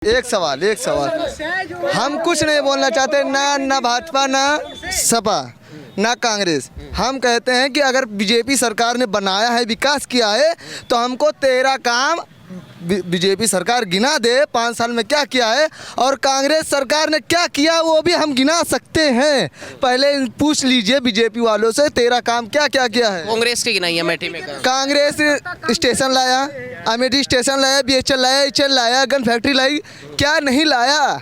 एक सवाल हम कुछ नहीं बोलना चाहते, ना भाजपा ना सपा ना कांग्रेस। हम कहते हैं कि अगर बीजेपी सरकार ने बनाया है, विकास किया है, तो हमको 13 काम बीजेपी सरकार गिना दे 5 साल में क्या किया है, और कांग्रेस सरकार ने क्या किया वो भी हम गिना सकते हैं। पहले पूछ लीजिए बीजेपी वालों से 13 काम क्या क्या किया है। कांग्रेस की गिनाई अमेठी में कांग्रेस स्टेशन लाया, अमेठी स्टेशन लाया, BHL लाया, HL लाया, गन फैक्ट्री लाई, क्या नहीं लाया।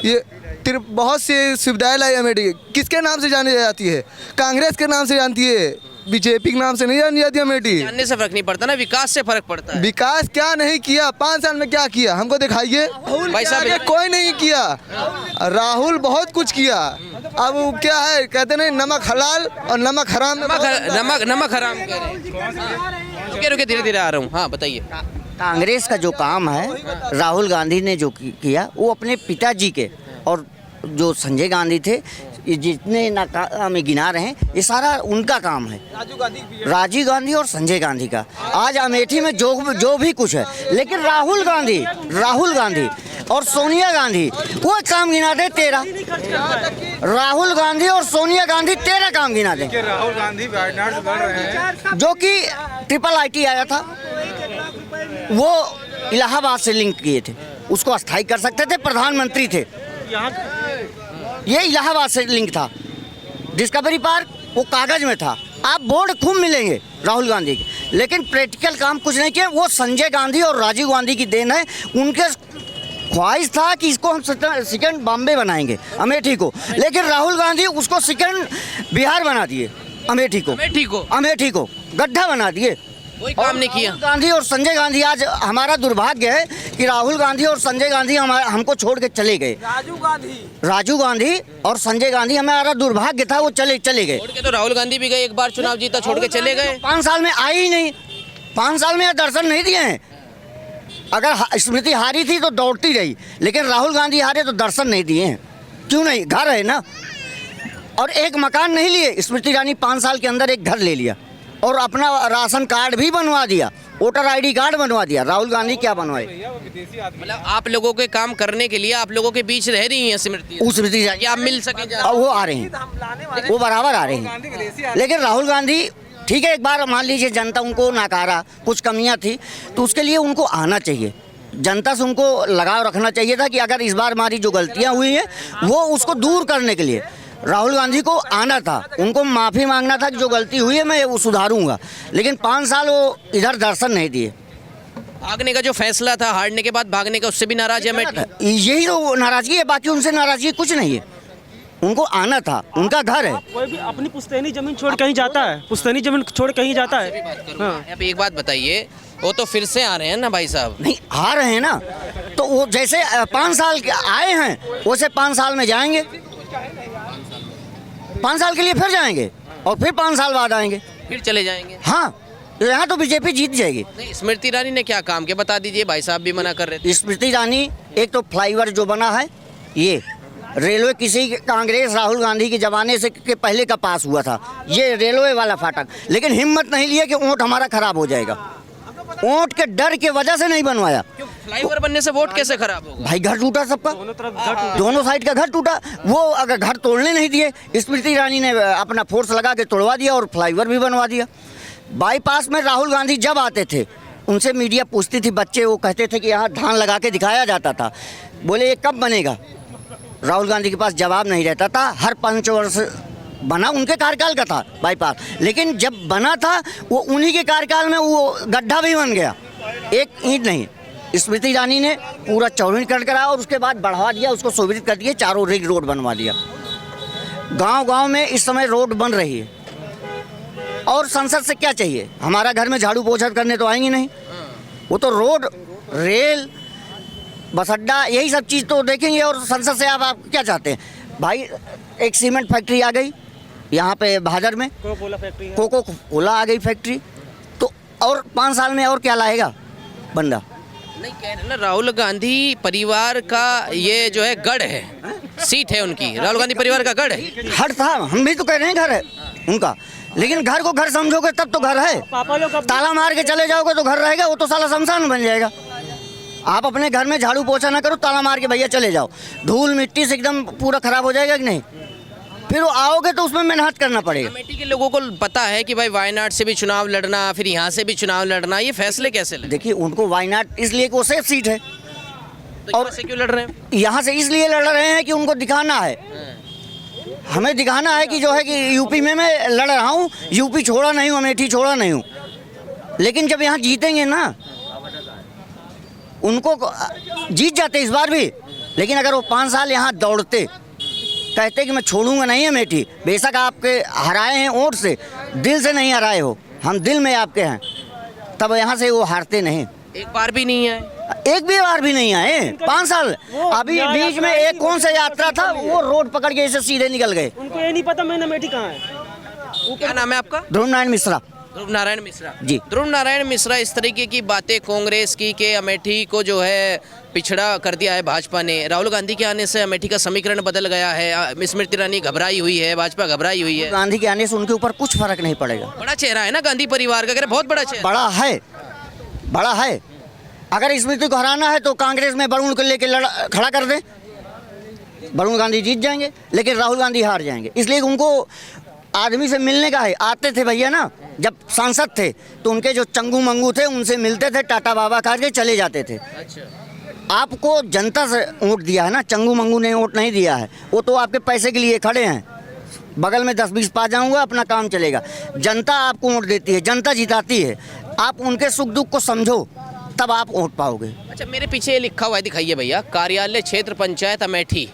ये बहुत सी सुविधाएं लाई अमेठी। किसके नाम से जानी जाती है? कांग्रेस के नाम से जानती है, बीजेपी के नाम से नहीं जानी जाती अमेठी। जानने से फर्क नहीं पड़ता ना, विकास से फर्क पड़ता है। विकास क्या नहीं किया 5 साल में, क्या किया हमको दिखाइए। भाई साहब कोई नहीं किया, राहुल बहुत कुछ किया। अब वो क्या है, कहते नहीं नमक हलाल और नमक हराम। नमक हराम कह रहे हैं। रुके धीरे धीरे आ रहा हूँ। हाँ बताइए। कांग्रेस का जो काम है, राहुल गांधी ने जो किया वो अपने पिताजी के, और जो संजय गांधी थे, ये जितने नाकाम गिना रहे हैं ये सारा उनका काम है, राजीव गांधी और संजय गांधी का। आज अमेठी में जो भी कुछ है, लेकिन राहुल गांधी और सोनिया गांधी वो काम गिना दे 13। राहुल गांधी और सोनिया गांधी 13 काम गिना दे। राहुल गांधी वायनाड से लड़ रहे हैं, जो कि IIT आया था, वो इलाहाबाद से लिंक किए थे, उसको अस्थायी कर सकते थे, प्रधानमंत्री थे। ये इलाहाबाद से लिंक था। डिस्कवरी पार्क वो कागज में था। आप बोर्ड खूब मिलेंगे राहुल गांधी के, लेकिन प्रैक्टिकल काम कुछ नहीं किया। वो संजय गांधी और राजीव गांधी की देन है। उनके ख्वाहिश था कि इसको हम सेकंड बॉम्बे बनाएंगे अमेठी को, लेकिन राहुल गांधी उसको सेकंड बिहार बना दिए। अमेठी को गड्ढा बना दिए, कोई काम नहीं किया। राहुल गांधी और संजय गांधी, आज हमारा दुर्भाग्य है कि राहुल गांधी और संजय गांधी हमको छोड़ के चले गए। राजीव गांधी और संजय गांधी हमारा दुर्भाग्य था, वो चले गए। छोड़ के तो राहुल गांधी भी गए, एक बार चुनाव जीता छोड़ के चले गए। 5 साल में आई ही नहीं, 5 साल में दर्शन नहीं दिए हैं। अगर स्मृति हारी थी तो दौड़ती रही, लेकिन राहुल गांधी हारे तो दर्शन नहीं दिए हैं। क्यों नहीं? घर है ना। और एक मकान नहीं लिए, स्मृति ईरानी 5 साल के अंदर एक घर ले लिया और अपना राशन कार्ड भी बनवा दिया, वोटर ID कार्ड बनवा दिया। राहुल गांधी क्या बनवाए? मतलब आप लोगों के काम करने के लिए आप लोगों के बीच रह रही हैं स्मृति ईरानी, आप मिल सके। वो आ रहे हैं, वो बराबर आ रहे हैं। लेकिन राहुल गांधी, ठीक है, एक बार मान लीजिए जनता उनको नकारा, कुछ कमियां थी, तो उसके लिए उनको आना चाहिए। जनता से उनको लगाव रखना चाहिए था कि अगर इस बार हमारी जो गलतियां हुई हैं वो उसको दूर करने के लिए राहुल गांधी को आना था, उनको माफ़ी मांगना था कि जो गलती हुई है मैं वो सुधारूंगा। लेकिन 5 साल वो इधर दर्शन नहीं दिए। भागने का जो फैसला था, हारने के बाद भागने का, उससे भी नाराज है अमेठी। यही तो नाराजगी है, बाकी उनसे नाराजगी कुछ नहीं है। उनको आना था, उनका घर है। कोई भी अपनी पुश्तैनी जमीन छोड़ कहीं जाता है? पुश्तैनी जमीन छोड़ कहीं जाता है? हाँ। अब एक बात बताइए, वो तो फिर से आ रहे हैं ना भाई साहब? नहीं, आ रहे हैं ना, तो वो जैसे 5 साल आए हैं वैसे 5 साल में जाएंगे, 5 साल के लिए फिर जाएंगे और फिर 5 साल बाद आएंगे, फिर चले जाएंगे। हाँ, यहाँ तो बीजेपी जीत जाएगी। नहीं, स्मृति ईरानी ने क्या काम किया बता दीजिए, भाई साहब भी मना कर रहे थे। स्मृति ईरानी, एक तो फ्लाईओवर जो बना है, ये रेलवे किसी कांग्रेस राहुल गांधी के जमाने से के पहले का पास हुआ था, ये रेलवे वाला फाटक, लेकिन हिम्मत नहीं लिया कि वोट हमारा खराब हो जाएगा। वोट के डर के वजह से नहीं बनवाया। फ्लाईओवर बनने से वोट कैसे खराब होगा? भाई घर टूटा सबका, दोनों साइड का घर टूटा। वो अगर घर तोड़ने नहीं दिए, स्मृति ईरानी ने अपना फोर्स लगा के तोड़वा दिया और फ्लाईओवर भी बनवा दिया। बाईपास में राहुल गांधी जब आते थे, उनसे मीडिया पूछती थी, बच्चे वो कहते थे कि यहाँ धान लगा के दिखाया जाता था, बोले ये कब बनेगा? राहुल गांधी के पास जवाब नहीं रहता था। हर 5 वर्ष बना, उनके कार्यकाल का था बाईपास, लेकिन जब बना था वो उन्हीं के कार्यकाल में वो गड्ढा भी बन गया, एक ईंट नहीं। स्मृति ईरानी ने पूरा चौड़ीकरण करा और उसके बाद बढ़ा दिया, उसको सुविधा कर दिए, चारों रिंग रोड बनवा दिया। गांव-गांव में इस समय रोड बन रही है। और संसद से क्या चाहिए? हमारा घर में झाड़ू पोछा करने तो आएंगे नहीं, वो तो रोड, रेल, बस अड्डा, यही सब चीज़ तो देखेंगे। और संसद से आप क्या चाहते हैं? भाई एक सीमेंट फैक्ट्री आ गई यहाँ पे भादर में, कोको कोला आ गई फैक्ट्री, तो और 5 साल में और क्या लाएगा बंदा? नहीं कह रहे ना, राहुल गांधी परिवार का ये जो है गढ़ है, सीट है उनकी, राहुल गांधी परिवार का गढ़ है। हट था, हम भी तो कह रहे हैं घर है उनका, लेकिन घर को घर समझोगे तब तो घर है। ताला मार के चले जाओगे तो घर रहेगा, वो तो साला शमशान बन जाएगा। आप अपने घर में झाड़ू पोछा ना करो, ताला मार के भैया चले जाओ, धूल मिट्टी से एकदम पूरा खराब हो जाएगा कि नहीं? फिर वो आओगे तो उसमें मेहनत करना पड़ेगा। अमेठी के लोगों को पता है कि भाई वायनाड से भी चुनाव लड़ना, फिर यहाँ से भी चुनाव लड़ना, ये फैसले कैसे ले? देखिए उनको वायनाड इसलिए कि वो सेफ सीट है, तो यहाँ से क्यों लड़ रहे हैं? यहाँ से इसलिए लड़ रहे हैं कि उनको दिखाना है, हमें दिखाना है कि जो है कि यूपी में मैं लड़ रहा हूँ, यूपी छोड़ा नहीं हूँ, अमेठी छोड़ा नहीं हूँ। लेकिन जब यहाँ जीतेंगे ना, उनको जीत जाते इस बार भी, लेकिन अगर वो 5 साल यहाँ दौड़ते, कहते कि मैं छोड़ूंगा नहीं अमेठी, बेशक आपके हराए हैं वोट से, दिल से नहीं हराए हो, हम दिल में आपके हैं, तब यहाँ से वो हारते नहीं। एक बार भी नहीं है, एक भी बार भी नहीं आए 5 साल। अभी बीच में एक कौन सा यात्रा था, वो रोड पकड़ के ऐसे सीधे निकल गए। उनको ये नहीं पता मैंने अमेठी कहाँ है। क्या नाम है आपका? ध्रुव नारायण मिश्रा ध्रुव नारायण मिश्रा जी। ध्रुव नारायण मिश्रा, इस तरीके की बातें कांग्रेस की कि अमेठी को जो है पिछड़ा कर दिया है भाजपा ने, राहुल गांधी के आने से अमेठी का समीकरण बदल गया है, स्मृति ईरानी घबराई हुई है, भाजपा घबराई हुई है। गांधी के आने से उनके ऊपर कुछ फर्क नहीं पड़ेगा। बड़ा चेहरा है ना गांधी परिवार का, बहुत बड़ा चेहरा। बड़ा है। अगर स्मृति को हराना है तो कांग्रेस में वरुण को लेके खड़ा कर दें, वरुण गांधी जीत जाएंगे, लेकिन राहुल गांधी हार जाएंगे। इसलिए उनको आदमी से मिलने का है। आते थे भैया ना, जब सांसद थे तो उनके जो चंगू मंगू थे उनसे मिलते थे, टाटा बाबा करके चले जाते थे। आपको जनता से वोट दिया है ना, चंगू मंगू ने वोट नहीं दिया है, वो तो आपके पैसे के लिए खड़े हैं, बगल में 10-20 पा जाऊंगा, अपना काम चलेगा। जनता आपको वोट देती है, जनता जिताती है, आप उनके सुख दुख को समझो, तब आप वोट पाओगे। अच्छा, मेरे पीछे ये लिखा हुआ है, दिखाइए भैया, कार्यालय क्षेत्र पंचायत अमेठी,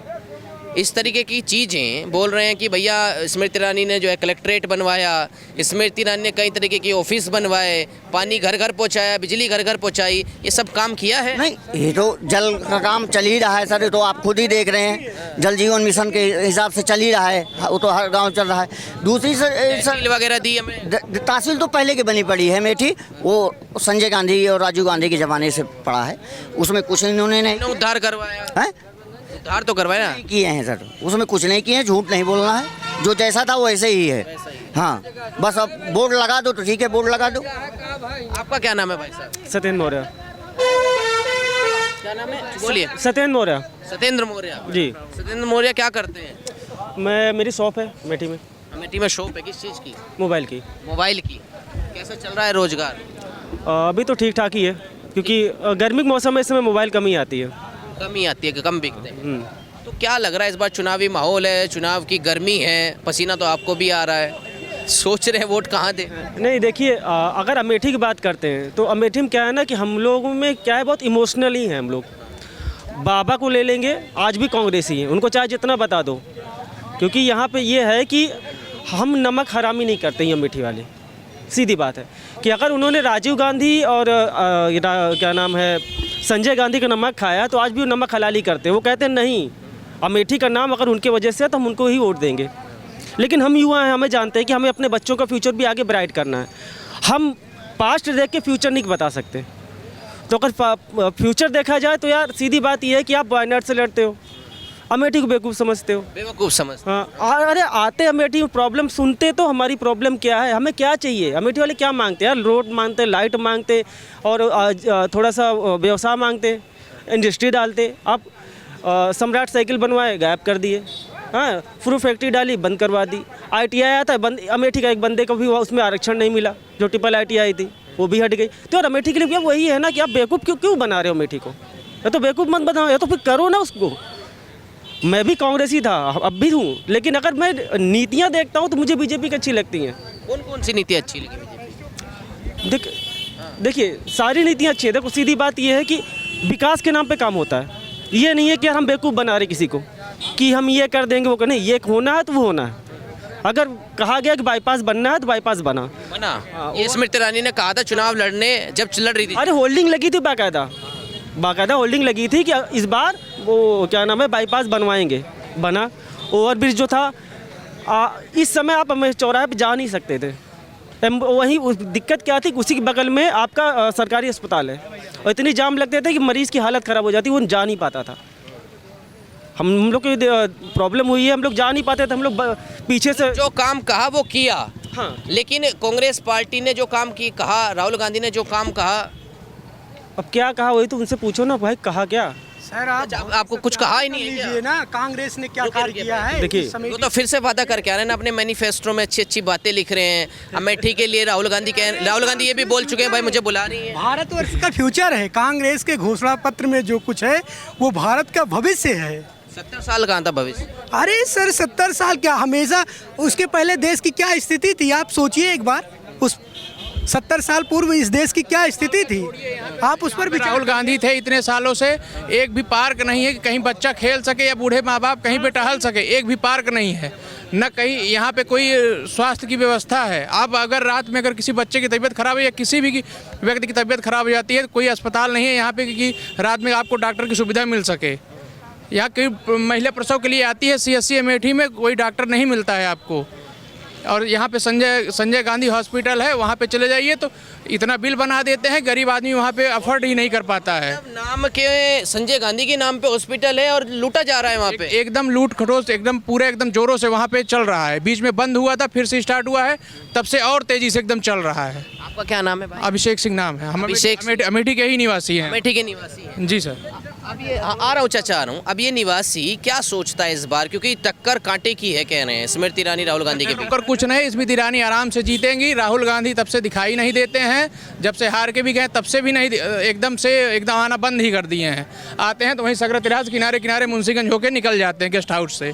इस तरीके की चीज़ें बोल रहे हैं कि भैया स्मृति ईरानी ने जो है कलेक्ट्रेट बनवाया, स्मृति ईरानी ने कई तरीके की ऑफिस बनवाए, पानी घर घर पहुंचाया, बिजली घर घर पहुंचाई, ये सब काम किया है? नहीं, ये तो जल का काम चल ही रहा है सर, ये तो आप खुद ही देख रहे हैं, जल जीवन मिशन के हिसाब से चल ही रहा है, वो तो हर गाँव चल रहा है। दूसरी तहसील वगैरह दी हमें, तहसील तो पहले की बनी पड़ी है अमेठी, वो संजय गांधी और राजीव गांधी के ज़माने से पड़ा है, उसमें कुछ इन्होंने नहीं उद्धार करवाया है, उद्धार तो करवाया किए हैं सर, उसमें कुछ नहीं किए हैं, झूठ नहीं बोलना है, जो जैसा था वो ऐसे ही है। हाँ, बस अब बोर्ड लगा दो तो ठीक है, बोर्ड लगा दो। आपका क्या नाम है भाई साहब? सत्येंद्र मौर्य। क्या नाम है, बोलिए। सत्येंद्र मौर्य सत्येंद्र मौर्य जी। सत्येंद्र मौर्य क्या करते हैं? मेरी शॉप है अमेठी में। अमेठी में शॉप है, किस चीज़ की? मोबाइल की। मोबाइल की। कैसा चल रहा है रोजगार? अभी तो ठीक ठाक ही है, क्योंकि गर्मी के मौसम में इस समय मोबाइल कम ही आती है। कम ही आती है कि कम बिकते हैं? तो क्या लग रहा है, इस बार चुनावी माहौल है, चुनाव की गर्मी है, पसीना तो आपको भी आ रहा है, सोच रहे हैं वोट कहाँ दें? नहीं, देखिए, अगर अमेठी की बात करते हैं तो अमेठी में क्या है ना कि हम लोगों में क्या है, बहुत इमोशनली हैं हम लोग। बाबा को ले लेंगे, आज भी कांग्रेसी हैं, उनको चाहे जितना बता दो, क्योंकि यहाँ पे ये है कि हम नमक हरामी नहीं करते हैं अमेठी वाले, सीधी बात है कि अगर उन्होंने राजीव गांधी और क्या नाम है संजय गांधी का नमक खाया तो आज भी वो नमक हलाली करते हैं। वो कहते हैं नहीं, अमेठी का नाम अगर उनके वजह से है तो हम उनको ही वोट देंगे। लेकिन हम युवा हैं, हमें जानते हैं कि हमें अपने बच्चों का फ्यूचर भी आगे ब्राइट करना है, हम पास्ट देख के फ्यूचर नहीं बता सकते। तो अगर फ्यूचर देखा जाए तो यार सीधी बात यह है कि आप वायनाड से लड़ते हो, अमेठी को बेवकूफ़ समझते हो। बेवकूफ़ समझते? हाँ, अरे आते अमेठी में प्रॉब्लम सुनते तो हमारी प्रॉब्लम क्या है, हमें क्या चाहिए, अमेठी वाले क्या मांगते हैं यार, रोड मांगते, लाइट मांगते और थोड़ा सा व्यवसाय मांगते, इंडस्ट्री डालते। आप सम्राट साइकिल बनवाए, गायब कर दिए, हाँ, फ्रूट फैक्ट्री डाली, बंद करवा दी। ITI आया था बंद, अमेठी का एक बंदे को भी उसमें आरक्षण नहीं मिला, जो ट्रिपल ITI थी वो भी हट गई। तो यार अमेठी के लिए वही है ना कि आप बेवकूफ़ क्यों बना रहे हो अमेठी को, या तो बेवकूफ़ मत बनाओ, या तो फिर करो ना उसको। मैं भी कांग्रेसी था, अब भी हूँ, लेकिन अगर मैं नीतियाँ देखता हूँ तो मुझे बीजेपी की अच्छी लगती हैं। कौन कौन सी नीति अच्छी लगी बीजेपी? देखिए सारी नीतियाँ अच्छी है। देखो सीधी बात यह है कि विकास के नाम पे काम होता है, ये नहीं है कि यार हम बेवकूफ़ बना रहे किसी को कि हम ये कर देंगे वो कर, नहीं, ये होना है तो वो होना है। अगर कहा गया कि बाईपास बनना है तो बाईपास बना। ये स्मृति ईरानी ने कहा था चुनाव लड़ने जब लड़ रही थी। अरे होल्डिंग लगी थी, बाकायदा होल्डिंग लगी थी कि इस बार वो क्या नाम है बाईपास बनवाएंगे, बना। ओवरब्रिज जो था इस समय आप चौराहे पे जा नहीं सकते थे, वहीं दिक्कत क्या थी, उसी के बगल में आपका सरकारी अस्पताल है और इतनी जाम लगते थे कि मरीज़ की हालत ख़राब हो जाती, वो जा नहीं पाता था। हम लोग की प्रॉब्लम हुई है, हम लोग जा नहीं पाते थे, हम लोग पीछे से जो काम कहा वो किया। हाँ, लेकिन कांग्रेस पार्टी ने जो काम की कहा, राहुल गांधी ने जो काम कहा, अब क्या कहा वही तो उनसे पूछो ना भाई, कहा क्या? सर आप आपको कुछ कहा ही नहीं है क्या? लीजिए ना, कांग्रेस ने क्या कार्य किया है? देखिए, इस समय वो तो फिर से वादा करके आ रहे हैं ना, अपने मैनिफेस्टो में अच्छी अच्छी बातें लिख रहे हैं। अमेठी के लिए राहुल गांधी ये भी बोल चुके हैं भाई मुझे बुला रही है। भारतवर्ष का फ्यूचर है, कांग्रेस के घोषणा पत्र में जो कुछ है वो भारत का भविष्य है। 70 साल कहाँ था भविष्य? अरे सर 70 साल क्या, हमेशा उसके पहले देश की क्या स्थिति थी आप सोचिए एक बार। उस 70 साल पूर्व इस देश की क्या स्थिति थी, आप उस पर राहुल गांधी थे इतने सालों से, एक भी पार्क नहीं है कि कहीं बच्चा खेल सके या बूढ़े माँ बाप कहीं पे टहल सके, एक भी पार्क नहीं है, न कहीं यहाँ पे कोई स्वास्थ्य की व्यवस्था है। आप अगर रात में अगर किसी बच्चे की तबीयत खराब है या किसी भी व्यक्ति की तबीयत खराब हो जाती है, कोई अस्पताल नहीं है यहाँ पे कि रात में आपको डॉक्टर की सुविधा मिल सके। यहाँ कोई महिला प्रसव के लिए आती है CSC अमेठी में, कोई डॉक्टर नहीं मिलता है आपको। और यहाँ पे संजय गांधी हॉस्पिटल है, वहाँ पे चले जाइए तो इतना बिल बना देते हैं, गरीब आदमी वहाँ पे अफोर्ड ही नहीं कर पाता है। नाम के संजय गांधी के नाम पे हॉस्पिटल है और लूटा जा रहा है वहाँ पे। एकदम लूट खटोस एकदम पूरे एकदम जोरों से वहाँ पे चल रहा है। बीच में बंद हुआ था, फिर से स्टार्ट हुआ है, तब से और तेजी से एकदम चल रहा है। आपका क्या नाम है भाई? अभिषेक सिंह नाम है। हम अभिषेक अमेठी के ही निवासी हैं। अमेठी के निवासी हैं। जी सर। अब ये आ रहा हूँ चाचा, आ रहा हूँ। अब ये निवासी क्या सोचता है इस बार, क्योंकि टक्कर कांटे की है कह रहे हैं स्मृति ईरानी राहुल गांधी के बीच। टक्कर कुछ नहीं, स्मृति ईरानी आराम से जीतेंगी। राहुल गांधी तब से दिखाई नहीं देते हैं, जब से हार के भी गए तब से भी नहीं, एकदम आना बंद ही कर दिए हैं। आते हैं तो वहीं सगरा तिराज किनारे किनारे मुंशीगंज होके निकल जाते हैं गेस्ट हाउस से,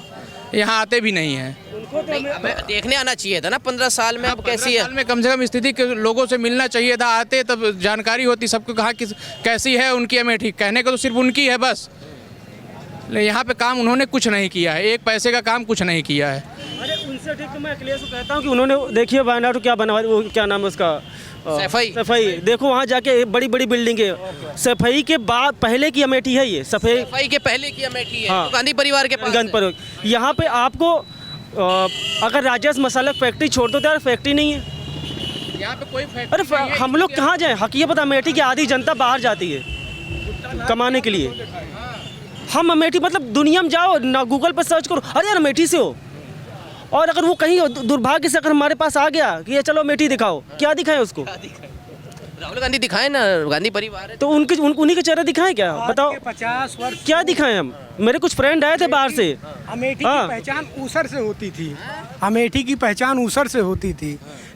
यहाँ आते भी नहीं हैं। हमें देखने आना चाहिए था ना 15 साल में। अब कैसी है? साल में कम से कम स्थिति के लोगों से मिलना चाहिए था, आते तब जानकारी होती सबको, कहा कि कैसी है उनकी अमेठी। कहने को तो सिर्फ उनकी है बस, यहाँ पे काम उन्होंने कुछ नहीं किया है, एक पैसे का काम कुछ नहीं किया है। अरे उनसे ठीक तो मैं अखिलेश को कहता हूँ कि उन्होंने देखिए वायनाड क्या बनवा, वो क्या नाम है उसका, सफाई। देखो वहाँ जाके बड़ी बड़ी बिल्डिंग है, सफाई के बाद पहले की अमेठी है ये, सफाई के पहले की अमेठी है। हाँ। गांधी परिवार के पास है। यहाँ पे आपको अगर राजेश मसाला फैक्ट्री छोड़ दो तो यार फैक्ट्री नहीं है यहाँ पे कोई अरे हम लोग कहाँ जाएं? हकीकत पता, अमेठी की आधी जनता बाहर जाती है कमाने के लिए। हम अमेठी मतलब दुनिया में जाओ ना, गूगल पर सर्च करो, अरे यार अमेठी से हो। और अगर वो कहीं दुर्भाग्य से अगर हमारे पास आ गया कि ये चलो अमेठी दिखाओ, क्या दिखाएं उसको? राहुल गांधी दिखाए ना, गांधी परिवार है तो उन्हीं के चेहरे दिखाएं क्या? बताओ 50 वर्ष क्या दिखाएं हम? मेरे कुछ फ्रेंड आए थे बाहर से। अमेठी हाँ। की पहचान ऊसर से होती थी, अमेठी की पहचान ऊसर से होती थी,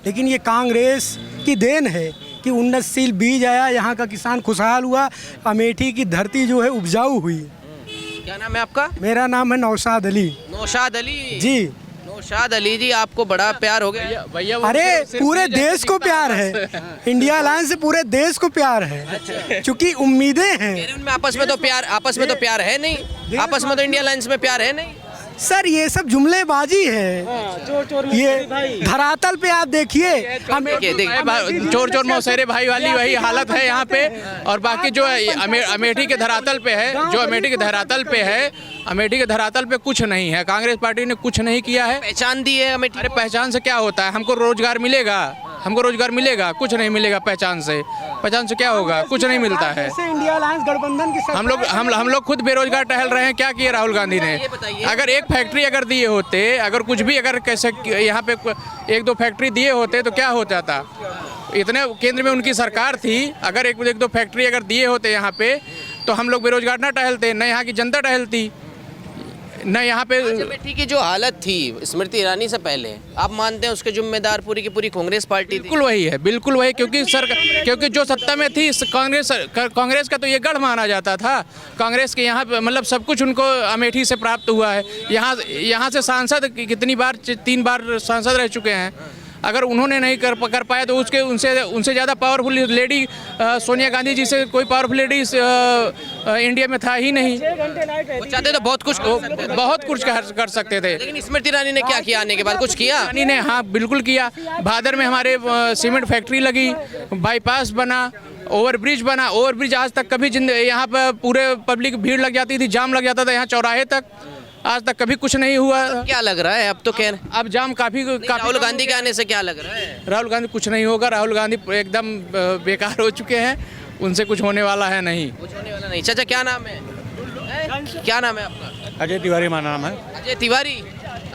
लेकिन ये कांग्रेस की देन है कि उन्नतशील बीज आया, यहाँ का किसान खुशहाल हुआ, अमेठी की धरती जो है उपजाऊ हुई। क्या नाम है आपका? मेरा नाम है नौशाद अली। नौशाद अली जी। नौशाद अली जी, आपको बड़ा प्यार हो गया भैया। अरे पूरे देश को प्यार है, इंडिया अलायंस से पूरे देश को प्यार है, क्योंकि उम्मीदें हैं। उनमें आपस में तो प्यार है नहीं, आपस में तो इंडिया अलायंस में प्यार है नहीं सर। ये सब जुमलेबाजी है, ये धरातल पे आप देखिए, चोर चोर मौसेरे भाई वाली वही हालत है यहाँ पे। और बाकी जो अमेठी के धरातल पे है, जो अमेठी के धरातल पे है, अमेठी के धरातल पे कुछ नहीं है। कांग्रेस पार्टी ने कुछ नहीं किया है। पहचान दी है अमेठी। अरे पहचान से क्या होता है? हमको रोजगार मिलेगा? कुछ नहीं मिलेगा पहचान से। पहचान से क्या होगा? कुछ नहीं मिलता है। इंडिया अलायंस गठबंधन की हम लोग खुद बेरोजगार टहल रहे हैं। क्या किए राहुल गांधी ने? अगर एक फैक्ट्री अगर दिए होते, अगर कुछ भी अगर कैसे यहाँ पे 1-2 फैक्ट्री दिए होते तो क्या हो जाता? इतने केंद्र में उनकी सरकार थी, अगर 1-2 फैक्ट्री अगर दिए होते यहाँ पे तो हम लोग बेरोजगार ना टहलते, न यहाँ की जनता टहलती, न यहाँ पे। अमेठी की जो हालत थी स्मृति ईरानी से पहले, आप मानते हैं उसके जिम्मेदार पूरी की पूरी कांग्रेस पार्टी थी? बिल्कुल वही है, बिल्कुल वही। क्योंकि जो सत्ता में थी कांग्रेस का तो ये गढ़ माना जाता था। कांग्रेस के यहाँ मतलब सब कुछ उनको अमेठी से प्राप्त हुआ है। यहाँ से सांसद कितनी बार 3 बार सांसद रह चुके हैं। अगर उन्होंने नहीं कर पाया तो उनसे ज़्यादा पावरफुल लेडी सोनिया गांधी जी से कोई पावरफुल लेडी इंडिया में था ही नहीं। वो चाहते तो बहुत कुछ कर सकते थे। लेकिन स्मृति ईरानी ने क्या किया? आने के बाद कुछ किया? ईरानी ने हाँ बिल्कुल किया। भादर में हमारे सीमेंट फैक्ट्री लगी, बाईपास बना, ओवरब्रिज बना। ओवरब्रिज आज तक कभी यहाँ पर पूरे पब्लिक भीड़ लग जाती थी, जाम लग जाता था यहाँ चौराहे तक, आज तक कभी कुछ नहीं हुआ। क्या लग रहा है अब तो अब जाम काफी राहुल गांधी के आने से क्या लग रहा है? राहुल गांधी कुछ नहीं होगा। राहुल गांधी एकदम बेकार हो चुके हैं, उनसे कुछ होने वाला है नहीं। कुछ होने वाला नहीं। चाचा क्या नाम है? क्या नाम है आपका? अजय तिवारी हमारा नाम है। अजय तिवारी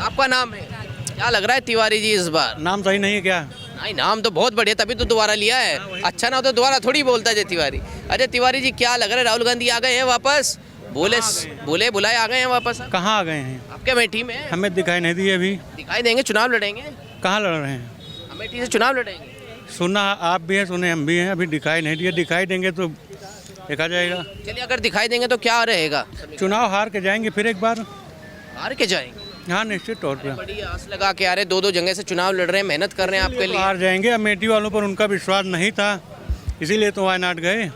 आपका नाम है। क्या लग रहा है तिवारी जी इस बार? नाम सही नहीं है क्या? नहीं, नाम तो बहुत बढ़िया, तभी तो दोबारा लिया है। अच्छा ना हो तो दोबारा थोड़ी बोलता है जय तिवारी। अजय तिवारी जी, क्या लग रहा है, राहुल गांधी आ गए हैं वापस? बोले बुलाए आ गए हैं वापस? कहाँ आ गए हैं? आपके अमेठी में हमें दिखाई नहीं दिए अभी। दिखाई देंगे, चुनाव लड़ेंगे। कहाँ लड़ रहे हैं? अमेठी से चुनाव लड़ेंगे। सुना आप भी हैं, सुने हम भी हैं, अभी दिखाई नहीं दिए। दिखाई देंगे तो देखा जाएगा। चलिए, अगर दिखाई देंगे तो क्या रहेगा? चुनाव हार के जाएंगे फिर एक बार। हार के जाएंगे? हाँ, निश्चित तौर पे बड़ी आस लगा के आ रहे, दो जगह से चुनाव लड़ रहे हैं, मेहनत कर रहे हैं आपके लिए। हार जाएंगे। अमेठी वालों पर उनका विश्वास नहीं था, इसीलिए तो वायनाड गए।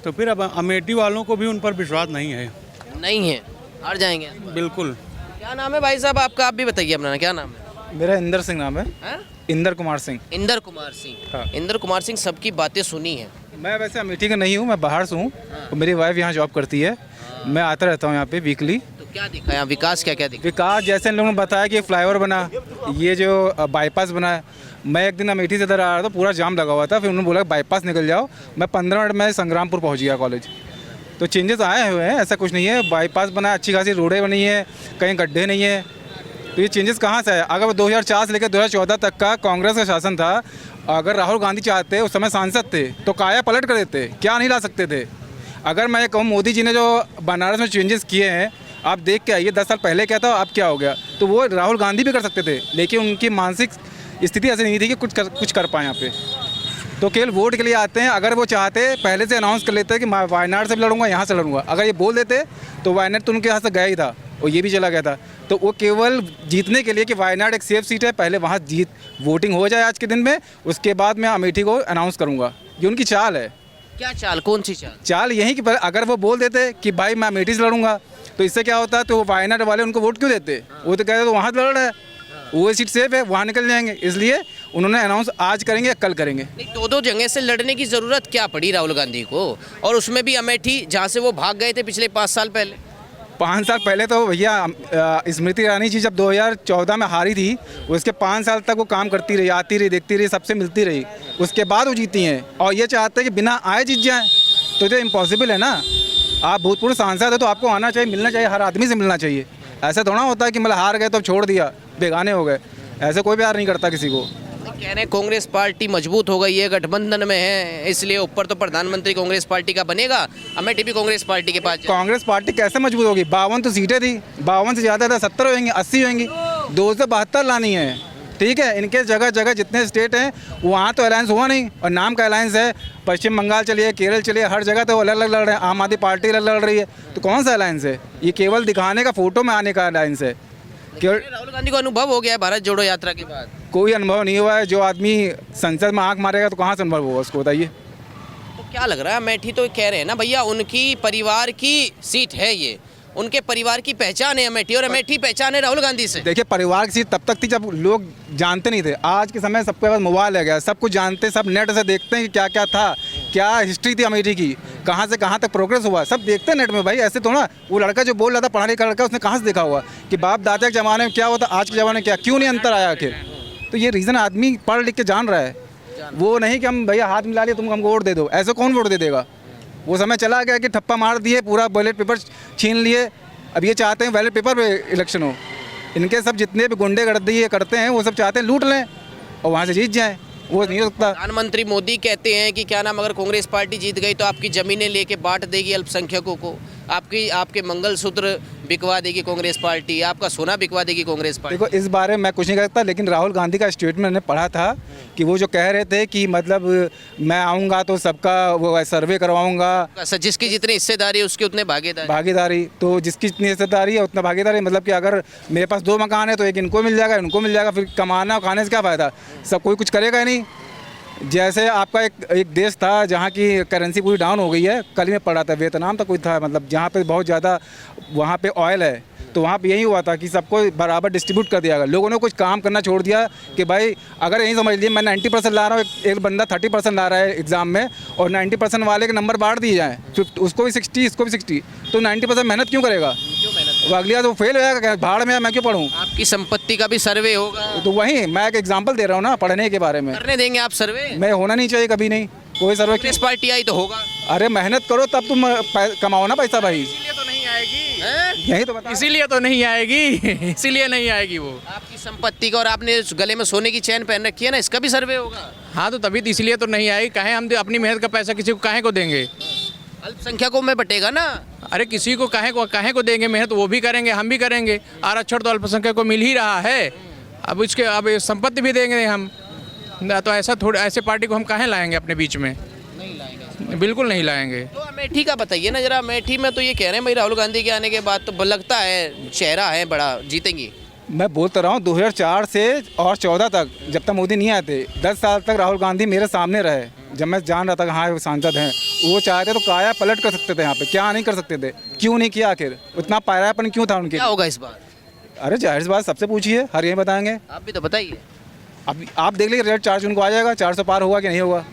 तो फिर अब अमेठी वालों को भी उन पर विश्वास नहीं है। नहीं है, हार जाएंगे। बिल्कुल। क्या नाम है भाई साहब आपका? आप भी बताइए अपना, क्या नाम है? मेरा इंदर सिंह नाम है। हाँ? इंदर कुमार सिंह। इंदर कुमार सिंह। हाँ। इंदर कुमार सिंह, सबकी बातें सुनी है। मैं वैसे अमेठी का नहीं हूँ, मैं बाहर से हूँ। और मेरी वाइफ यहाँ जॉब करती है। मैं आता रहता हूँ यहाँ पे वीकली। तो क्या दिखा यहाँ, विकास क्या क्या दिखा? विकास जैसे इन लोगों ने बताया कि फ्लाईओवर बना, ये जो बाईपास बना है। मैं एक दिन अमेठी से इधर आ रहा था, पूरा जाम लगा हुआ था। फिर उन्होंने बोला बाईपास निकल जाओ। मैं 15 मिनट में संग्रामपुर पहुँच गया कॉलेज। तो चेंजेस आए हुए हैं, ऐसा कुछ नहीं है। बाईपास बना है, अच्छी खासी रोडें बनी है, कहीं गड्ढे नहीं है। तो ये चेंजेस कहाँ से आए? अगर 2004 से लेकर 2014 तक का कांग्रेस का शासन था, अगर राहुल गांधी चाहते, उस समय सांसद थे, तो काया पलट कर देते, क्या नहीं ला सकते थे। अगर मैं कहूँ मोदी जी ने जो बनारस में चेंजेस किए हैं, आप देख के आइए, 10 साल पहले क्या था, अब क्या हो गया। तो वो राहुल गांधी भी कर सकते थे, लेकिन उनकी मानसिक स्थिति ऐसी नहीं थी कि कुछ कर पाए यहाँ पे। तो केवल वोट के लिए आते हैं। अगर वो चाहते, पहले से अनाउंस कर लेते कि मैं वायनाड से भी लड़ूंगा, यहाँ से लड़ूंगा। अगर ये बोल देते तो वायनाड तो उनके यहाँ से गया ही था और ये भी चला गया था। तो वो केवल जीतने के लिए कि वायनाड एक सेफ सीट है, पहले वहाँ वोटिंग हो जाए आज के दिन में, उसके बाद मैं अमेठी को अनाउंस करूँगा। ये उनकी चाल है। क्या चाल, कौन सी चाल? चाल यही कि अगर वो बोल देते कि भाई मैं अमेठी से लड़ूंगा, तो इससे क्या होता, तो वो वायनाड वाले उनको वोट क्यों देते? वो तो कहते तो वहाँ से लड़ रहा है, वो सीट सेफ है, वहाँ निकल जाएंगे। इसलिए उन्होंने अनाउंस आज करेंगे या कल करेंगे। दो जगह से लड़ने की ज़रूरत क्या पड़ी राहुल गांधी को? और उसमें भी अमेठी, जहाँ से वो भाग गए थे पिछले 5 साल पहले। 5 साल पहले तो भैया स्मृति ईरानी जी जब 2014 में हारी थी, उसके 5 साल तक वो काम करती रही, आती रही, देखती रही, सबसे मिलती रही। उसके बाद वो जीती हैं और ये चाहते हैं कि बिना आए जीत जाएं, तो ये इम्पॉसिबल है ना। आप भूतपूर्व सांसद है तो आपको आना चाहिए, मिलना चाहिए, हर आदमी से मिलना चाहिए। ऐसा थोड़ा होता है कि मतलब हार गए तो छोड़ दिया, बेगाने हो गए। ऐसे कोई प्यार नहीं करता किसी को। कह रहे हैं कांग्रेस पार्टी मजबूत हो गई है, गठबंधन में है, इसलिए ऊपर तो प्रधानमंत्री कांग्रेस पार्टी का बनेगा, अमेठी भी कांग्रेस पार्टी के पास जाए। कांग्रेस पार्टी कैसे मजबूत होगी? 52 तो सीटें थी, 52 से ज़्यादा था, 70 होंगी, 80 होंगी, 272 लानी है। ठीक है, इनके जगह जगह जितने स्टेट हैं वहाँ तो अलायंस हुआ नहीं, और नाम का अलायंस है। पश्चिम बंगाल चलिए, केरल चलिए, हर जगह तो अलग अलग लड़ रहे हैं। आम आदमी पार्टी अलग लड़ रही है, तो कौन सा अलायंस है? ये केवल दिखाने का, फोटो में आने का अलायंस है। केवल राहुल गांधी को अनुभव हो गया है भारत जोड़ो यात्रा के बाद? कोई अनुभव नहीं हुआ है। जो आदमी संसद में आंख मारेगा तो कहाँ से अनुभव होगा उसको, बताइए। तो क्या लग रहा है, अमेठी तो कह रहे हैं ना भैया, उनकी परिवार की सीट है, ये उनके परिवार की पहचान है अमेठी, और अमेठी पहचान है राहुल गांधी से। देखिए, परिवार की सीट तब तक थी जब लोग जानते नहीं थे। आज के समय सबके पास मोबाइल है गया, सब कुछ जानते, सब नेट से देखते हैं कि क्या क्या था, क्या हिस्ट्री थी अमेठी की, कहाँ से कहाँ तक प्रोग्रेस हुआ, सब देखते हैं नेट में भाई। ऐसे थोड़ा वो लड़का जो बोल रहा था पढ़ा लिखा लड़का, उसने कहाँ से देखा हुआ कि बाप दादा के ज़माने में क्या होता, आज के ज़माने में क्या, क्यों नहीं अंतर आया आखिर? तो ये रीज़न आदमी पढ़ लिख के जान रहा है, वो नहीं कि हम भैया हाथ मिला लिए तुम हमको वोट दे दो। ऐसे कौन वोट दे देगा? वो समय चला गया कि ठप्पा मार दिए, पूरा बैलेट पेपर छीन लिए। अब ये चाहते हैं बैलेट पेपर पे इलेक्शन हो। इनके सब जितने भी गुंडे गर्दी ये करते हैं, वो सब चाहते हैं लूट लें और वहाँ से जीत जाएं। वो नहीं हो सकता। प्रधानमंत्री मोदी कहते हैं कि क्या नाम, अगर कांग्रेस पार्टी जीत गई तो आपकी ज़मीनें लेके बांट देगी अल्पसंख्यकों को, आपके मंगलसूत्र बिकवा देगी कांग्रेस पार्टी, आपका सोना बिकवा देगी कांग्रेस पार्टी। देखो, इस बारे में मैं कुछ नहीं कर सकता, लेकिन राहुल गांधी का स्टेटमेंट मैंने पढ़ा था कि वो जो कह रहे थे कि मतलब मैं आऊँगा तो सबका वो सर्वे करवाऊँगा, जिसकी जितनी हिस्सेदारी है उसकी उतने भागीदारी। तो जिसकी जितनी हिस्सेदारी है उतना भागीदारी, मतलब कि अगर मेरे पास 2 मकान है तो एक इनको मिल जाएगा, इनको मिल जाएगा, फिर कमाना खाने से क्या फ़ायदा? सब कोई कुछ करेगा ही नहीं। जैसे आपका एक देश था जहाँ की करेंसी पूरी डाउन हो गई है, कल ही में पड़ा था, वियतनाम था कोई था, मतलब जहाँ पे बहुत ज़्यादा वहाँ पे ऑयल है, तो वहाँ पे यही हुआ था कि सबको बराबर डिस्ट्रीब्यूट कर दिया गया। लोगों ने कुछ काम करना छोड़ दिया कि भाई अगर यही समझ लिए मैं 90% ला रहा हूँ, एक बंदा 30% ला रहा है एग्ज़ाम में, और 90% वाले के नंबर बांट दिए जाएँ, उसको भी 60 इसको भी 60, तो 90% मेहनत क्यों करेगा? वो अगली बार तो फेल हो जाएगा, भाड़ में मैं क्यों पढ़ूँ? आपकी संपत्ति का भी सर्वे होगा। तो वही मैं एक एग्जांपल दे रहा हूँ ना, पढ़ने के बारे में। करने देंगे आप सर्वे? मैं होना नहीं चाहिए कभी नहीं कोई सर्वे। कांग्रेस पार्टी आई तो होगा। अरे मेहनत करो तब तुम कमाओ ना पैसा भाई। इसलिए तो नहीं आए आएगी। हैं? यही तो बता इसीलिए तो नहीं आएगी इसीलिए नहीं आएगी वो। आपकी संपत्ति का और आपने गले में सोने की चैन पहन रखी है ना, इसका भी सर्वे होगा। हाँ तो तभी तो इसलिए तो नहीं आएगी। कहें हम अपनी मेहनत का पैसा किसी को काहे को देंगे? अल्पसंख्यकों में बटेगा ना। अरे किसी को काहे को देंगे? मेहनत वो भी करेंगे, हम भी करेंगे। आरक्षण तो अल्पसंख्यक को मिल ही रहा है। अब संपत्ति भी देंगे हम, तो ऐसे पार्टी को हम काहे लाएंगे अपने बीच में? नहीं लाएंगे, बिल्कुल नहीं लाएंगे। तो अमेठी का बताइए ना जरा। अमेठी में तो ये कह रहे हैं भाई राहुल गांधी के आने के बाद तो लगता है चेहरा है बड़ा, जीतेंगी। मैं बोलता रहा हूँ 2004 से और 14 तक, जब तक मोदी नहीं आते, 10 साल तक राहुल गांधी मेरे सामने रहे। जब मैं जान रहा था कि हाँ वो सांसद हैं, वो चाहते तो काया पलट कर सकते थे यहाँ पे, क्या नहीं कर सकते थे? क्यों नहीं किया? आखिर उतना पायरापन क्यों था उनके? क्या होगा इस बार? अरे जाहिर सी बात, सबसे पूछिए, हर यही बताएंगे। आप भी तो बताइए। अब आप देख लीजिए, रेट 4 जून को आ जाएगा, 400 पार होगा कि नहीं होगा।